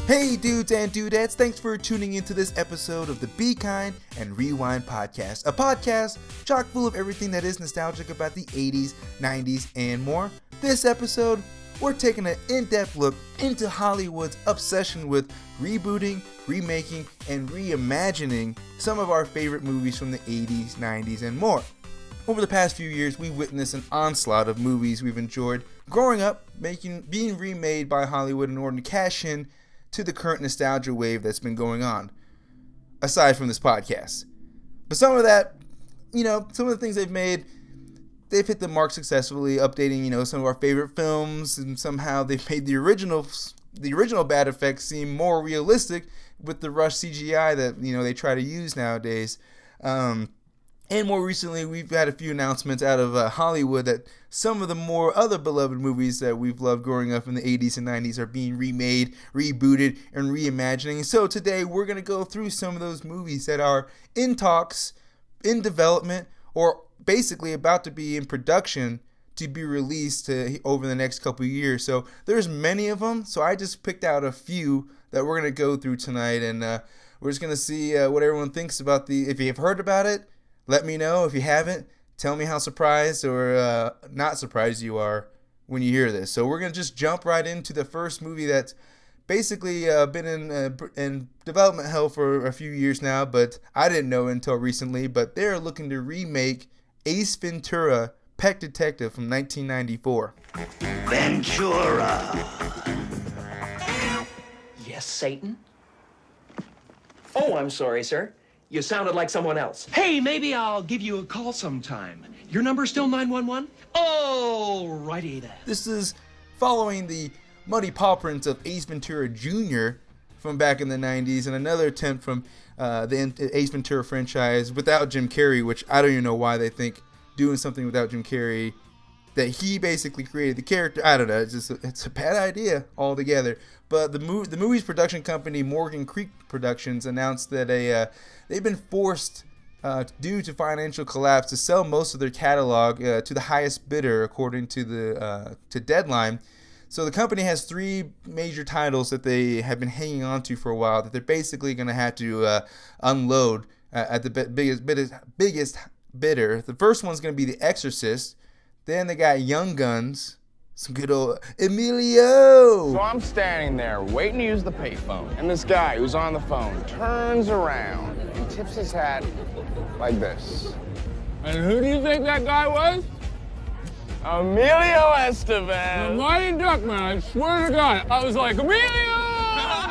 Hey dudes and dudettes, thanks for tuning into this episode of the Be Kind and Rewind podcast. A podcast chock full of everything that is nostalgic about the 80s, 90s, and more. This episode, we're taking an in-depth look into Hollywood's obsession with rebooting, remaking, and reimagining some of our favorite movies from the 80s, 90s, and more. Over the past few years, we've witnessed an onslaught of movies we've enjoyed growing up, being remade by Hollywood in order to cash in to the current nostalgia wave that's been going on, aside from this podcast. But some of that, some of the things they've made, they've hit the mark successfully, updating, some of our favorite films, and somehow they've made the original bad effects seem more realistic with the rush CGI that, they try to use nowadays. And more recently, we've had a few announcements out of Hollywood that some of the more other beloved movies that we've loved growing up in the 80s and 90s are being remade, rebooted, and reimagining. So today, we're going to go through some of those movies that are in talks, in development, or basically about to be in production to be released over the next couple of years. So there's many of them, so I just picked out a few that we're going to go through tonight, and we're just going to see what everyone thinks about if you've heard about it. Let me know. If you haven't, tell me how surprised or not surprised you are when you hear this. So we're going to just jump right into the first movie that's basically been in development hell for a few years now, but I didn't know until recently. But they're looking to remake Ace Ventura, Pet Detective from 1994. Ventura. Yes, Satan? Oh, I'm sorry, sir. You sounded like someone else. Hey, maybe I'll give you a call sometime. Your number's still 911? Oh, righty then. This is following the muddy paw prints of Ace Ventura Jr. from back in the 90s, and another attempt from the Ace Ventura franchise without Jim Carrey, which I don't even know why they think doing something without Jim Carrey, that he basically created the character. I don't know. It's a bad idea altogether. But the movie's production company, Morgan Creek Productions, announced that they've been forced, due to financial collapse, to sell most of their catalog to the highest bidder, according to Deadline. So the company has three major titles that they have been hanging on to for a while that they're basically going to have to unload at the biggest bidder. The first one's going to be The Exorcist. Then they got Young Guns. Some good old Emilio. So I'm standing there waiting to use the payphone, and this guy who's on the phone turns around and tips his hat like this. And who do you think that guy was? Emilio Estevez. The Mighty Duckman, I swear to God. I was like, Emilio!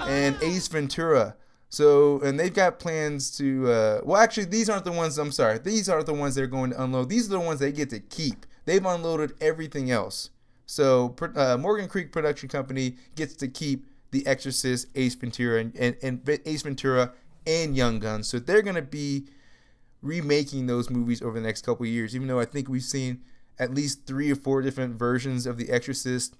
And Ace Ventura. So, and they've got plans to, these aren't the ones, I'm sorry. These aren't the ones they're going to unload. These are the ones they get to keep. They've unloaded everything else. So Morgan Creek Production Company gets to keep The Exorcist, Ace Ventura, and Ace Ventura and Young Guns. So they're going to be remaking those movies over the next couple of years, even though I think we've seen at least 3 or 4 different versions of The Exorcist.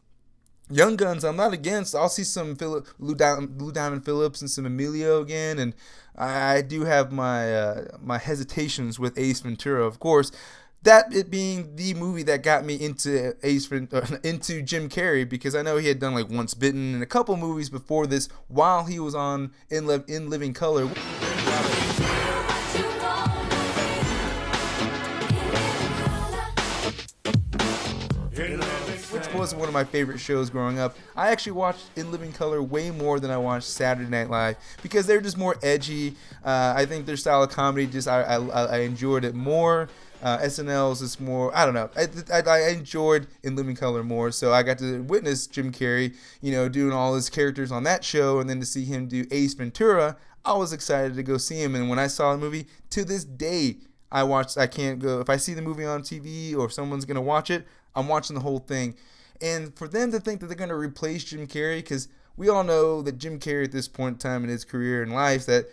Young Guns, I'm not against. I'll see some Lou Diamond Phillips and some Emilio again, and I do have my hesitations with Ace Ventura, of course. That it being the movie that got me into into Jim Carrey, because I know he had done like Once Bitten and a couple movies before this while he was on In Living Color. Which was one of my favorite shows growing up. I actually watched In Living Color way more than I watched Saturday Night Live because they're just more edgy. I think their style of comedy I enjoyed it more. SNL's is more, I don't know. I enjoyed In Living Color more, so I got to witness Jim Carrey, doing all his characters on that show, and then to see him do Ace Ventura, I was excited to go see him. And when I saw the movie, to this day, I can't go, if I see the movie on TV or if someone's going to watch it, I'm watching the whole thing. And for them to think that they're going to replace Jim Carrey, because we all know that Jim Carrey at this point in time in his career and life, that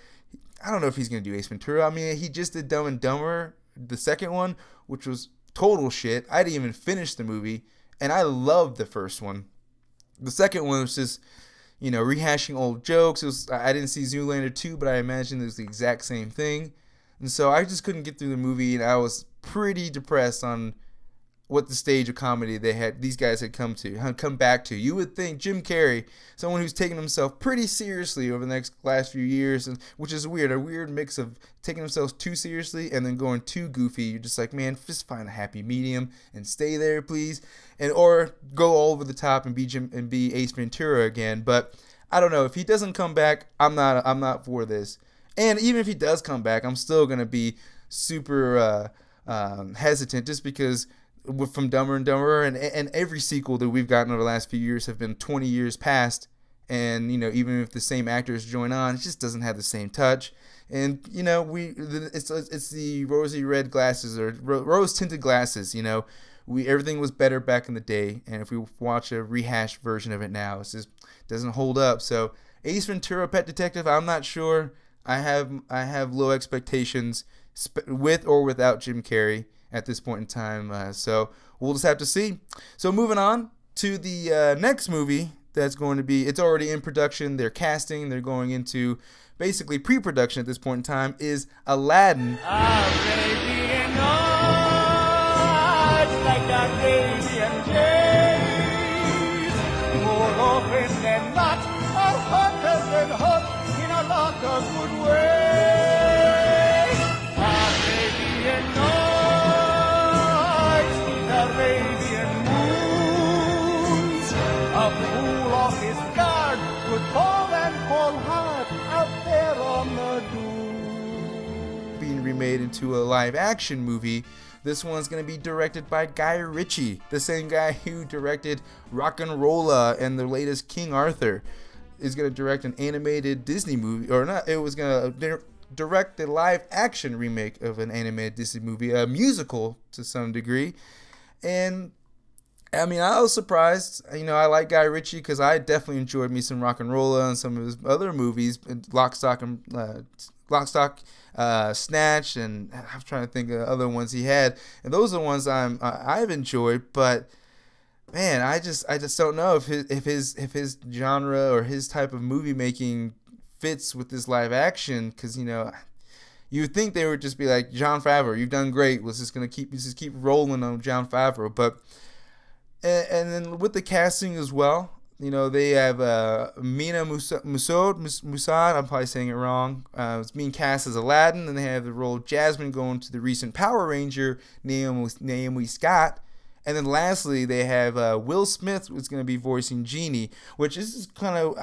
I don't know if he's going to do Ace Ventura. I mean, he just did Dumb and Dumber, the second one, which was total shit. I didn't even finish the movie, and I loved the first one. The second one was just, rehashing old jokes. I didn't see Zoolander 2, but I imagine it was the exact same thing. And so I just couldn't get through the movie, and I was pretty depressed on what the stage of comedy these guys had come back to. You would think Jim Carrey, someone who's taken himself pretty seriously over the last few years, and which is a weird mix of taking themselves too seriously and then going too goofy. You're just like, man, just find a happy medium and stay there, please, or go all over the top and be Ace Ventura again. But I don't know, if he doesn't come back, I'm not for this. And even if he does come back, I'm still gonna be super hesitant, just because from Dumber and Dumber and every sequel that we've gotten over the last few years have been 20 years past, and even if the same actors join on, it just doesn't have the same touch. And it's the rosy red glasses, or rose tinted glasses. Everything was better back in the day, and if we watch a rehashed version of it now, it just doesn't hold up. So Ace Ventura: Pet Detective, I'm not sure. I have low expectations with or without Jim Carrey at this point in time. So we'll just have to see. So moving on to the next movie that's going to be, it's already in production. They're casting. They're going into basically pre-production at this point in time, is Aladdin. Arabian Nights, like Arabian days, more often than not, are hotter than hot in a lot of good ways. Arabian Nights, Arabian moons, a fool off his guard would fall and fall hard out there on the dune. Being remade into a live action movie. This one's going to be directed by Guy Ritchie, the same guy who directed Rock and Rolla and the latest King Arthur. Is going to direct an animated Disney movie, or not, it was going to direct the live action remake of an animated Disney movie, a musical to some degree. And I mean, I was surprised. I like Guy Ritchie because I definitely enjoyed me some Rock and Rolla and some of his other movies, Lock, Stock, Snatch, and I'm trying to think of other ones he had. And those are the ones I've enjoyed. But man, I just don't know if his genre or his type of movie making fits with this live action, because you would think they would just be like, Jon Favreau, you've done great. Let's just keep rolling on Jon Favreau. But and then with the casting as well, they have Mina Musad. I'm probably saying it wrong. It's being cast as Aladdin, and they have the role of Jasmine going to the recent Power Ranger Naomi Scott. And then lastly, they have Will Smith, who's going to be voicing Genie, which is kind of,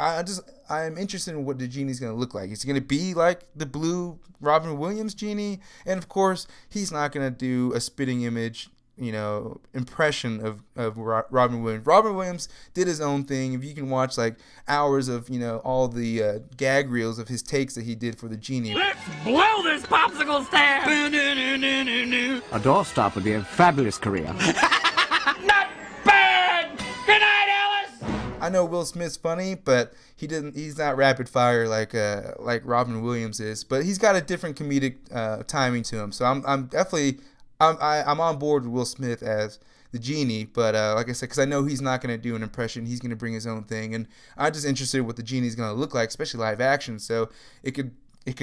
I'm interested in what the Genie's going to look like. Is he going to be like the blue Robin Williams Genie? And of course, he's not going to do a spitting image, impression of Robin Williams. Robin Williams did his own thing. If you can watch like hours of, all the gag reels of his takes that he did for the Genie. Let's blow this popsicle stand! A doorstop would be a fabulous career. Not bad! Good night, Alice! I know Will Smith's funny, but he's not rapid fire like Robin Williams is. But he's got a different comedic timing to him. So I'm definitely on board with Will Smith as the Genie. But like I said, because I know he's not going to do an impression, he's going to bring his own thing, and I'm just interested in what the Genie's going to look like, especially live action. So it could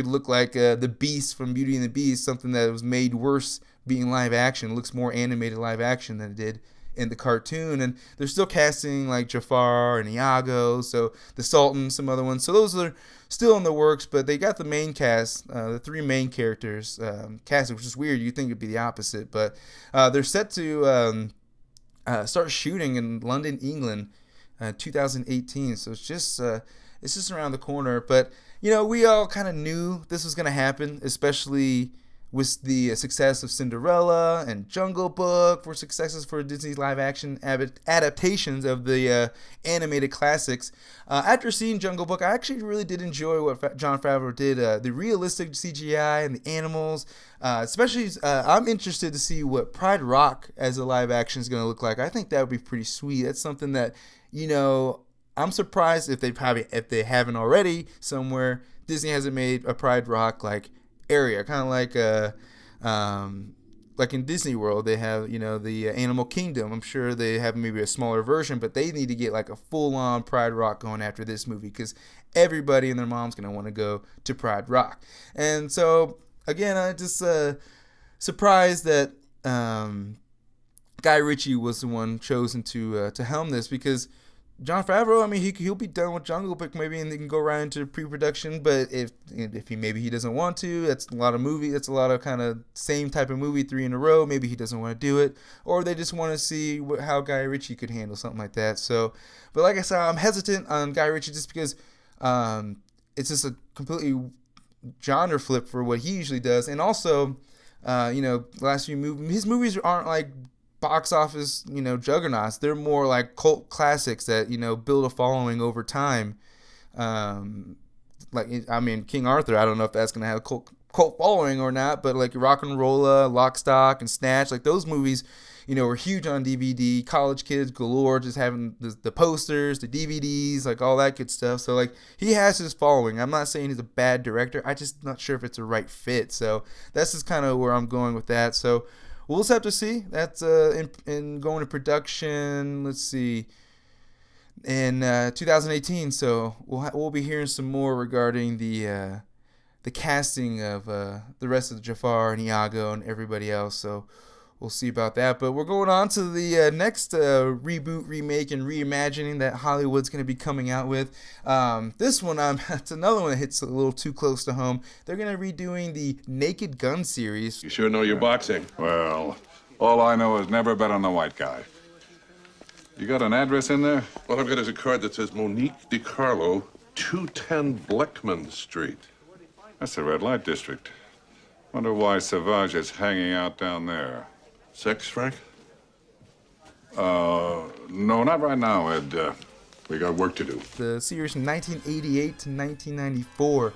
look like the Beast from Beauty and the Beast, something that was made worse being live action. It looks more animated live action than it did in the cartoon. And they're still casting like Jafar and Iago, so the Sultan, some other ones. So those are still in the works, but they got the main cast, the three main characters casted, which is weird. You'd think it'd be the opposite, but they're set to start shooting in London, England, 2018. So it's just around the corner. But we all kind of knew this was going to happen, especially with the success of Cinderella and Jungle Book were successes for Disney's live-action adaptations of the animated classics. After seeing Jungle Book, I actually really did enjoy what Jon Favreau did. The realistic CGI and the animals. Especially, I'm interested to see what Pride Rock as a live-action is going to look like. I think that would be pretty sweet. That's something that, I'm surprised if they haven't already somewhere. Disney hasn't made a Pride Rock area, kind of like in Disney World they have the Animal Kingdom. I'm sure they have maybe a smaller version, but they need to get a full-on Pride Rock going after this movie, because everybody and their mom's gonna want to go to Pride Rock. And so again, I just surprised that Guy Ritchie was the one chosen to helm this, because Jon Favreau, I mean, he'll be done with Jungle Book maybe, and they can go right into pre-production. But if he doesn't want to, that's a lot of movie. That's a lot of kind of same type of movie 3 in a row. Maybe he doesn't want to do it, or they just want to see how Guy Ritchie could handle something like that. So, but like I said, I'm hesitant on Guy Ritchie just because it's just a completely genre flip for what he usually does, and also, last few movies, his movies aren't like box office, juggernauts. They're more like cult classics that, build a following over time. King Arthur, I don't know if that's going to have a cult following or not, but like Rock and Rolla, Lock, Stock, and Snatch, like those movies, were huge on DVD. College kids galore, just having the posters, the DVDs, like all that good stuff. So like he has his following. I'm not saying he's a bad director. I just not sure if it's a right fit. So that's just kind of where I'm going with that. So we'll just have to see. That's in going to production. Let's see, in 2018. So we'll be hearing some more regarding the casting of the rest of the Jafar and Iago and everybody else. So we'll see about that. But we're going on to the next reboot, remake, and reimagining that Hollywood's going to be coming out with. This one, it's another one that hits a little too close to home. They're going to be redoing the Naked Gun series. You sure know your boxing? Well, all I know is never bet on the white guy. You got an address in there? All I've got is a card that says Monique DiCarlo, 210 Bleckman Street. That's the red light district. Wonder why Savage is hanging out down there. Sex, Frank? No, not right now, Ed. We got work to do. The series from 1988 to 1994.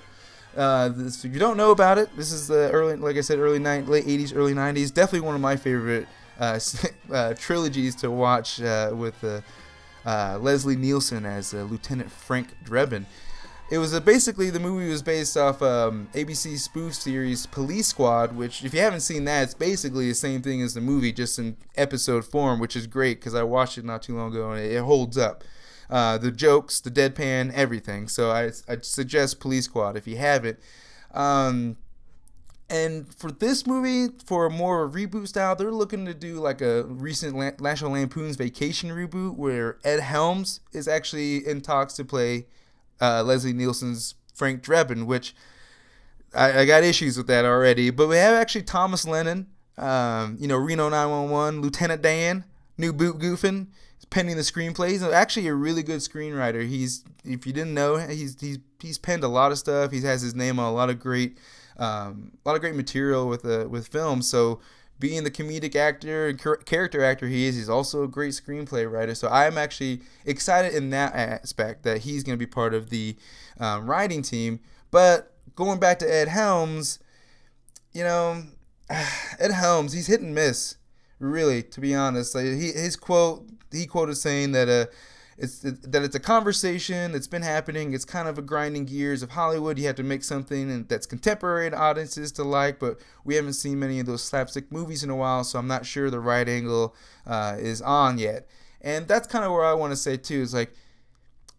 If you don't know about it, this is the early, like I said, late 80s, early 90s. Definitely one of my favorite trilogies to watch with Leslie Nielsen as Lieutenant Frank Drebin. It was basically, the movie was based off ABC spoof series Police Squad, which, if you haven't seen that, it's basically the same thing as the movie, just in episode form, which is great because I watched it not too long ago and it holds up. The jokes, the deadpan, everything. So I suggest Police Squad if you haven't. And for this movie, for a more reboot style, they're looking to do like a recent National Lampoon's Vacation reboot where Ed Helms is actually in talks to play Leslie Nielsen's Frank Drebin, which I got issues with that already. But we have actually Thomas Lennon, Reno 911, Lieutenant Dan, New Boot Goofin, penning the screenplay. He's actually a really good screenwriter. If you didn't know, he's penned a lot of stuff. He has his name on a lot of great material with films. So being the comedic actor and character actor he's also a great screenplay writer. So I'm actually excited in that aspect that he's going to be part of the writing team. But going back to Ed Helms, Ed Helms, he's hit and miss, really, to be honest. Like he quoted saying that it's a conversation that's been happening. It's kind of a grinding gears of Hollywood. You have to make something that's contemporary to audiences to like, but we haven't seen many of those slapstick movies in a while, so I'm not sure the right angle is on yet. And that's kind of where I want to say too, is like,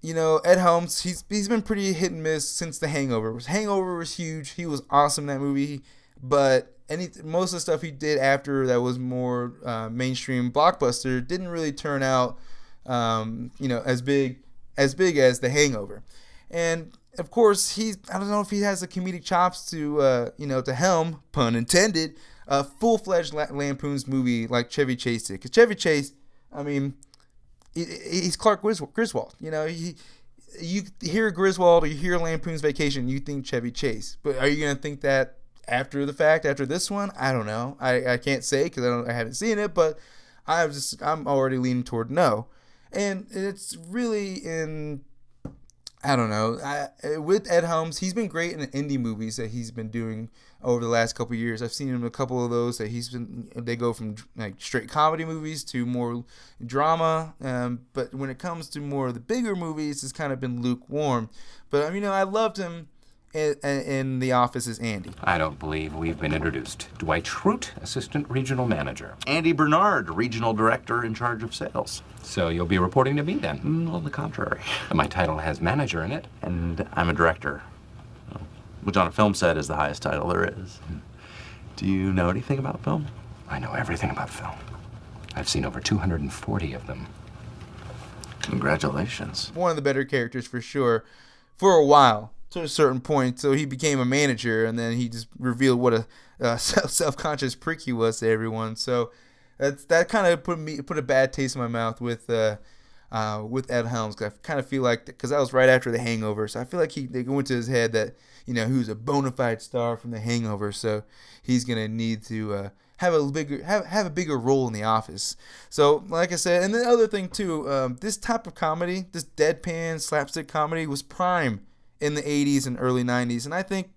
Ed Helms, he's been pretty hit and miss since The Hangover. Hangover was huge. He was awesome in that movie, but most of the stuff he did after that was more mainstream blockbuster didn't really turn out as big as The Hangover. And of course, I don't know if he has the comedic chops to helm, pun intended, a full-fledged Lampoon's movie like Chevy Chase did. Because Chevy Chase, he's Clark Griswold. You hear Griswold or you hear Lampoon's Vacation, you think Chevy Chase. But are you going to think that after the fact, after this one? I don't know. I can't say because I haven't seen it, but I'm already leaning toward no. And it's really with Ed Helms, he's been great in the indie movies that he's been doing over the last couple of years. I've seen him in a couple of those that they go from like straight comedy movies to more drama. But when it comes to more of the bigger movies, it's kind of been lukewarm. But I loved him in The Office as Andy. I don't believe we've been introduced. Dwight Schrute, Assistant Regional Manager. Andy Bernard, Regional Director in charge of sales. So you'll be reporting to me then? On the contrary. My title has manager in it. And I'm a director, which on a film set is the highest title there is. Do you know anything about film? I know everything about film. I've seen over 240 of them. Congratulations. One of the better characters for sure, for a while, to a certain point. So he became a manager, and then he just revealed what a self-conscious prick he was to everyone. So that kind of put a bad taste in my mouth with Ed Helms. Cause I kind of feel like, because that was right after The Hangover, so I feel like they go into his head that, you know, he was a bona fide star from The Hangover, so he's gonna need to have a bigger role in The Office. So, like I said, and the other thing too, this type of comedy, this deadpan slapstick comedy, was prime in the 80s and early 90s, and I think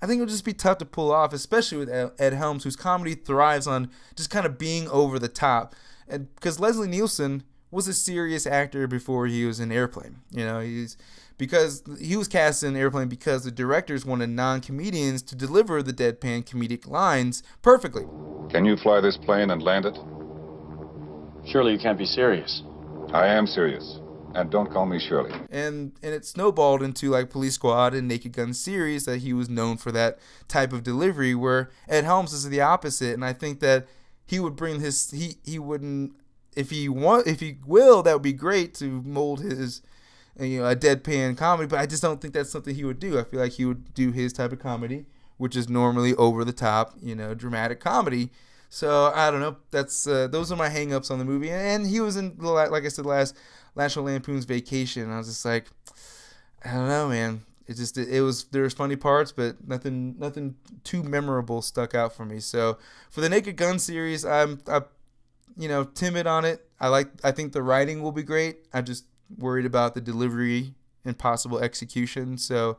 it'll just be tough to pull off, especially with Ed Helms, whose comedy thrives on just kind of being over the top. And because Leslie Nielsen was a serious actor before he was in Airplane. You know, because he was cast in Airplane because the directors wanted non-comedians to deliver the deadpan comedic lines perfectly. Can you fly this plane and land it? Surely you can't be serious. I am serious. And don't call me Shirley. And it snowballed into like Police Squad and Naked Gun series that he was known for that type of delivery, where Ed Helms is the opposite. And I think that he would bring he wouldn't, if he will, that would be great to mold his, you know, a deadpan comedy, but I just don't think that's something he would do. I feel like he would do his type of comedy, which is normally over the top, you know, dramatic comedy. So I don't know. That's those are my hang-ups on the movie. And he was in, like I said, National Lampoon's Vacation. And I was just like, I don't know, man. There was funny parts, but nothing too memorable stuck out for me. So for the Naked Gun series, I'm you know, timid on it. I think the writing will be great. I'm just worried about the delivery and possible execution. So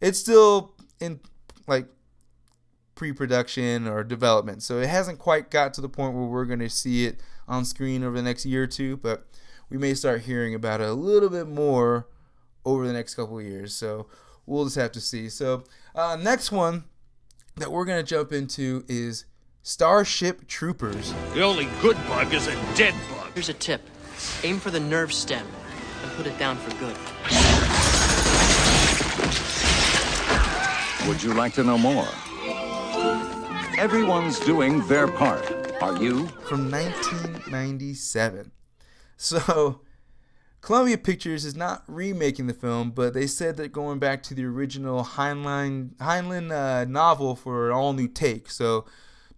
it's still in like pre-production or development. So it hasn't quite got to the point where we're going to see it on screen over the next year or two, but we may start hearing about it a little bit more over the next couple of years. So we'll just have to see. So next one that we're going to jump into is Starship Troopers. The only good bug is a dead bug. Here's a tip. Aim for the nerve stem and put it down for good. Would you like to know more? Everyone's doing their part. Are you? From 1997. So Columbia Pictures is not remaking the film, but they said that going back to the original Heinlein novel for an all-new take. So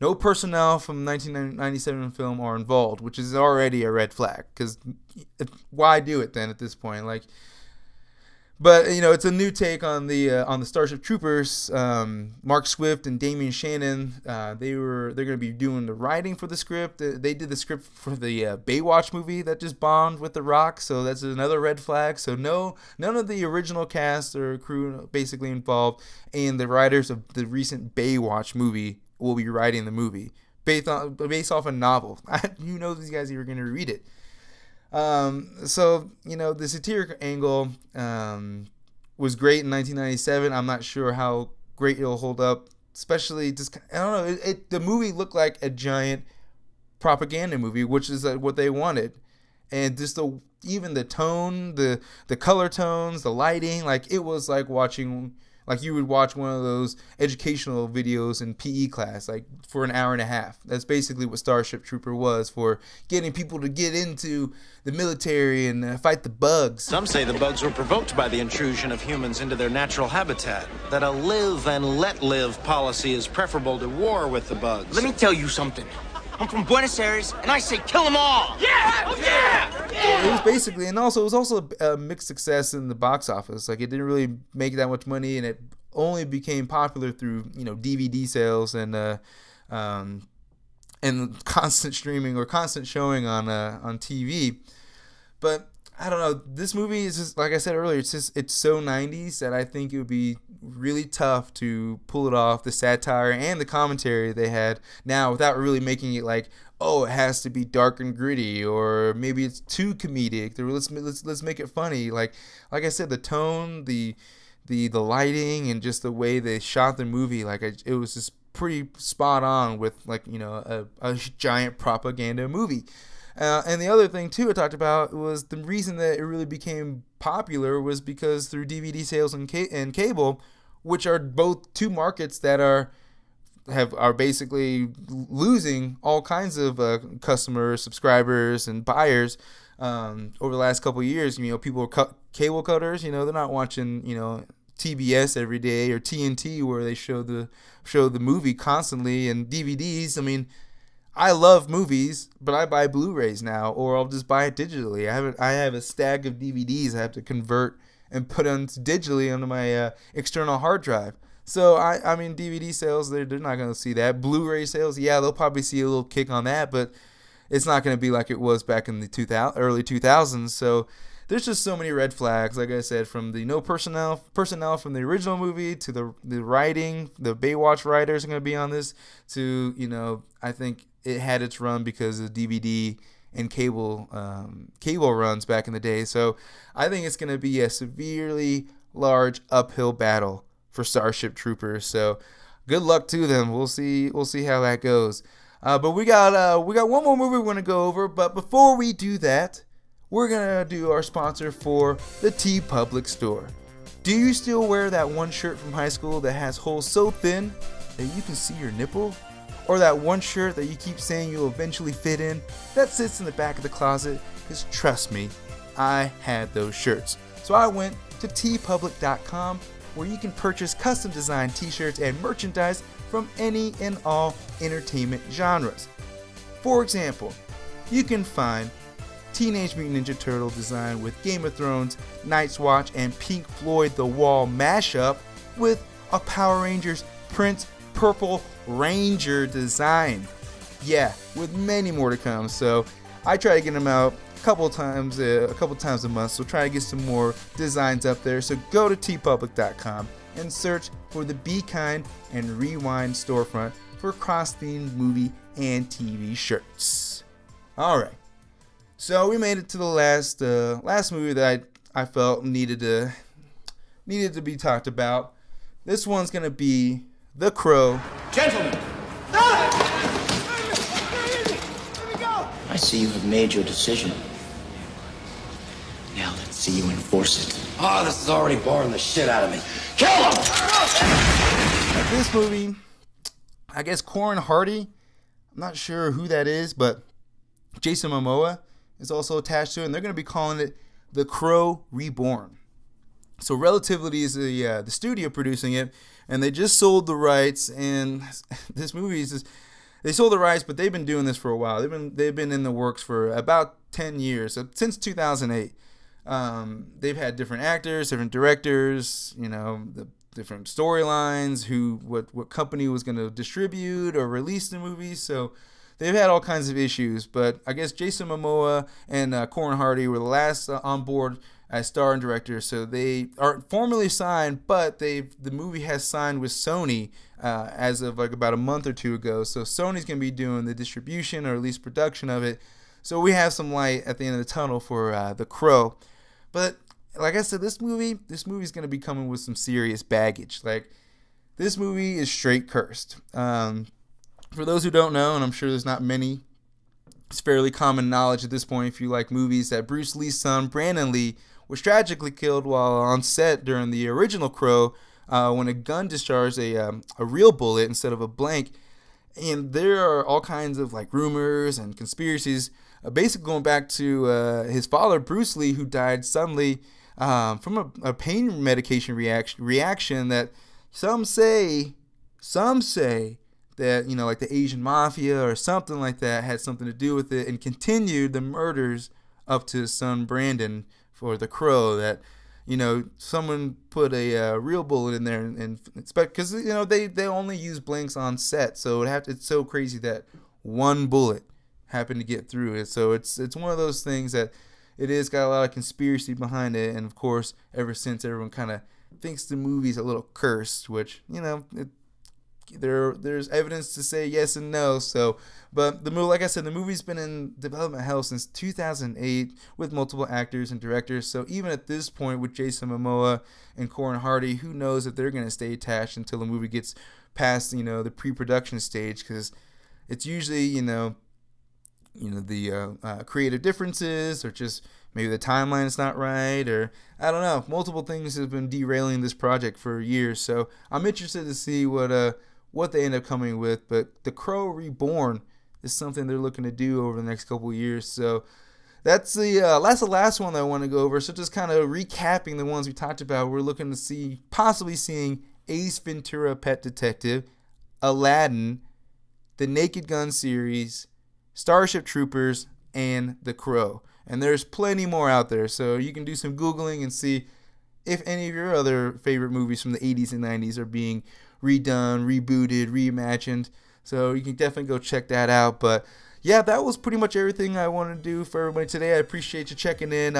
no personnel from the 1997 film are involved, which is already a red flag. Because why do it then at this point? Like, but you know, it's a new take on the Starship Troopers. Mark Swift and Damian Shannon, they're going to be doing the writing for the script. They did the script for the Baywatch movie that just bombed with The Rock, so that's another red flag. So none of the original cast or crew basically involved, and the writers of the recent Baywatch movie will be writing the movie based off a novel. Who knows these guys are going to read it? So, you know, the satiric angle was great in 1997. I'm not sure how great it'll hold up, especially just, I don't know, the movie looked like a giant propaganda movie, which is what they wanted. And just even the tone, the color tones, the lighting, like it was like watching, like you would watch one of those educational videos in PE class, like for an hour and a half. That's basically what Starship Trooper was, for getting people to get into the military and fight the bugs. Some say the bugs were provoked by the intrusion of humans into their natural habitat, that a live and let live policy is preferable to war with the bugs. Let me tell you something. I'm from Buenos Aires, and I say kill them all! Yeah! Oh, yeah! Yeah! It was basically, and also it was also a mixed success in the box office. Like, it didn't really make that much money, and it only became popular through, you know, DVD sales and constant streaming or constant showing on TV. But I don't know. This movie is just, like I said earlier, it's so 90s that I think it would be really tough to pull it off, the satire and the commentary they had now, without really making it like, oh, it has to be dark and gritty, or maybe it's too comedic. Or let's make it funny. Like I said, the tone, the lighting, and just the way they shot the movie, like it was just pretty spot on with, like, you know, a giant propaganda movie. And the other thing, too, I talked about was the reason that it really became popular was because through DVD sales and cable, which are both two markets that are are basically losing all kinds of customers, subscribers, and buyers over the last couple of years. People are cable cutters. They're not watching TBS every day or TNT where they show the movie constantly, and DVDs. I mean, I love movies, but I buy Blu-rays now, or I'll just buy it digitally. I have a stack of DVDs I have to convert and put digitally onto my external hard drive. So I mean, DVD sales, they're not going to see that. Blu-ray sales, yeah, they'll probably see a little kick on that, but it's not going to be like it was back in the early 2000s. So there's just so many red flags, like I said, from the personnel from the original movie to the writing. The Baywatch writers are going to be on this. To I think it had its run because of DVD and cable runs back in the day. So I think it's going to be a severely large uphill battle for Starship Troopers. So good luck to them. We'll see how that goes. But we got one more movie we're going to go over. But before we do that, we're going to do our sponsor for the TeePublic store. Do you still wear that one shirt from high school that has holes so thin that you can see your nipple? Or that one shirt that you keep saying you'll eventually fit in that sits in the back of the closet? Because trust me, I had those shirts. So I went to teepublic.com, where you can purchase custom designed t-shirts and merchandise from any and all entertainment genres. For example, you can find Teenage Mutant Ninja Turtle design with Game of Thrones, Night's Watch, and Pink Floyd The Wall mashup with a Power Rangers Prince Purple Ranger design. Yeah, with many more to come. So I try to get them out a couple times a month, so try to get some more designs up there. So go to teepublic.com and search for the Be Kind and Rewind storefront for cross-themed movie and TV shirts. All right, so we made it to the last movie that I felt needed to be talked about. This one's gonna be The Crow. Gentlemen! I see you have made your decision. Now let's see you enforce it. Oh, this is already boring the shit out of me. Kill him! This movie, I guess Corin Hardy, I'm not sure who that is, but Jason Momoa is also attached to it, and they're going to be calling it The Crow Reborn. So Relativity is the studio producing it, and they just sold the rights. And this movie is they sold the rights, but they've been doing this for a while. They've been in the works for about 10 years, so since 2008. They've had different actors, different directors, the different storylines, what company was going to distribute or release the movies. So they've had all kinds of issues. But I guess Jason Momoa and Corin Hardy were the last on board as star and director. So they aren't formally signed, but the movie has signed with Sony as of like about a month or two ago. So Sony's going to be doing the distribution or at least production of it. So we have some light at the end of the tunnel for The Crow. But like I said, this movie's going to be coming with some serious baggage. Like, this movie is straight cursed. For those who don't know, and I'm sure there's not many, it's fairly common knowledge at this point if you like movies, that Bruce Lee's son, Brandon Lee, was tragically killed while on set during the original Crow when a gun discharged a real bullet instead of a blank. And there are all kinds of like rumors and conspiracies, basically going back to his father, Bruce Lee, who died suddenly from a pain medication reaction that some say that, like the Asian mafia or something like that had something to do with it and continued the murders up to his son Brandon for The Crow. That, someone put a real bullet in there and expect, because they only use blanks on set, so it's so crazy that one bullet happened to get through it. So it's one of those things that it is got a lot of conspiracy behind it, and of course ever since everyone kind of thinks the movie's a little cursed, which there's evidence to say yes and no. So, but like I said, the movie's been in development hell since 2008 with multiple actors and directors. So even at this point with Jason Momoa and Corin Hardy, who knows if they're going to stay attached until the movie gets past the pre-production stage, because it's usually the creative differences, or just maybe the timeline is not right, or I don't know. Multiple things have been derailing this project for years. So I'm interested to see what what they end up coming with. But The Crow Reborn is something they're looking to do over the next couple of years. So that's the last one that I want to go over. So just kind of recapping the ones we talked about. We're looking to see, possibly seeing Ace Ventura: Pet Detective, Aladdin, the Naked Gun series, Starship Troopers, and The Crow. And there's plenty more out there. So you can do some Googling and see if any of your other favorite movies from the 80s and 90s are being redone, rebooted, reimagined. So you can definitely go check that out. But yeah, that was pretty much everything I wanted to do for everybody today. I appreciate you checking in.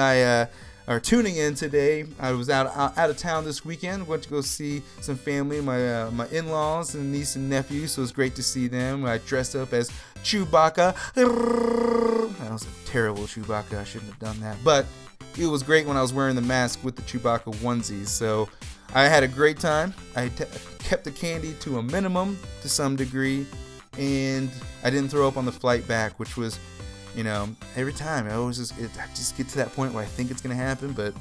Or tuning in today. I was out of town this weekend. Went to go see some family, my in-laws and niece and nephew. So it was great to see them. I dressed up as Chewbacca. That was a terrible Chewbacca. I shouldn't have done that. But it was great when I was wearing the mask with the Chewbacca onesies. So I had a great time. I kept the candy to a minimum to some degree. And I didn't throw up on the flight back, which was, every time I just get to that point where I think it's going to happen, but,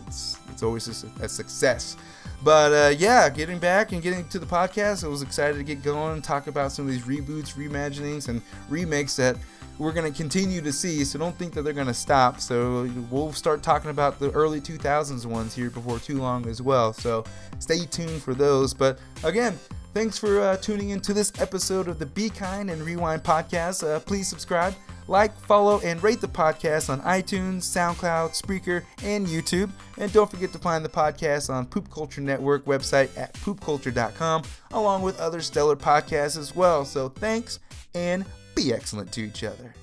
it's always a success. But, getting back and getting to the podcast, I was excited to get going and talk about some of these reboots, reimaginings, and remakes that we're going to continue to see, so don't think that they're going to stop. So we'll start talking about the early 2000s ones here before too long as well, so stay tuned for those. But, again, thanks for tuning into this episode of the Be Kind and Rewind podcast. Please subscribe, like, follow, and rate the podcast on iTunes, SoundCloud, Spreaker, and YouTube. And don't forget to find the podcast on Poop Culture Network website at poopculture.com, along with other stellar podcasts as well. So thanks, and be excellent to each other.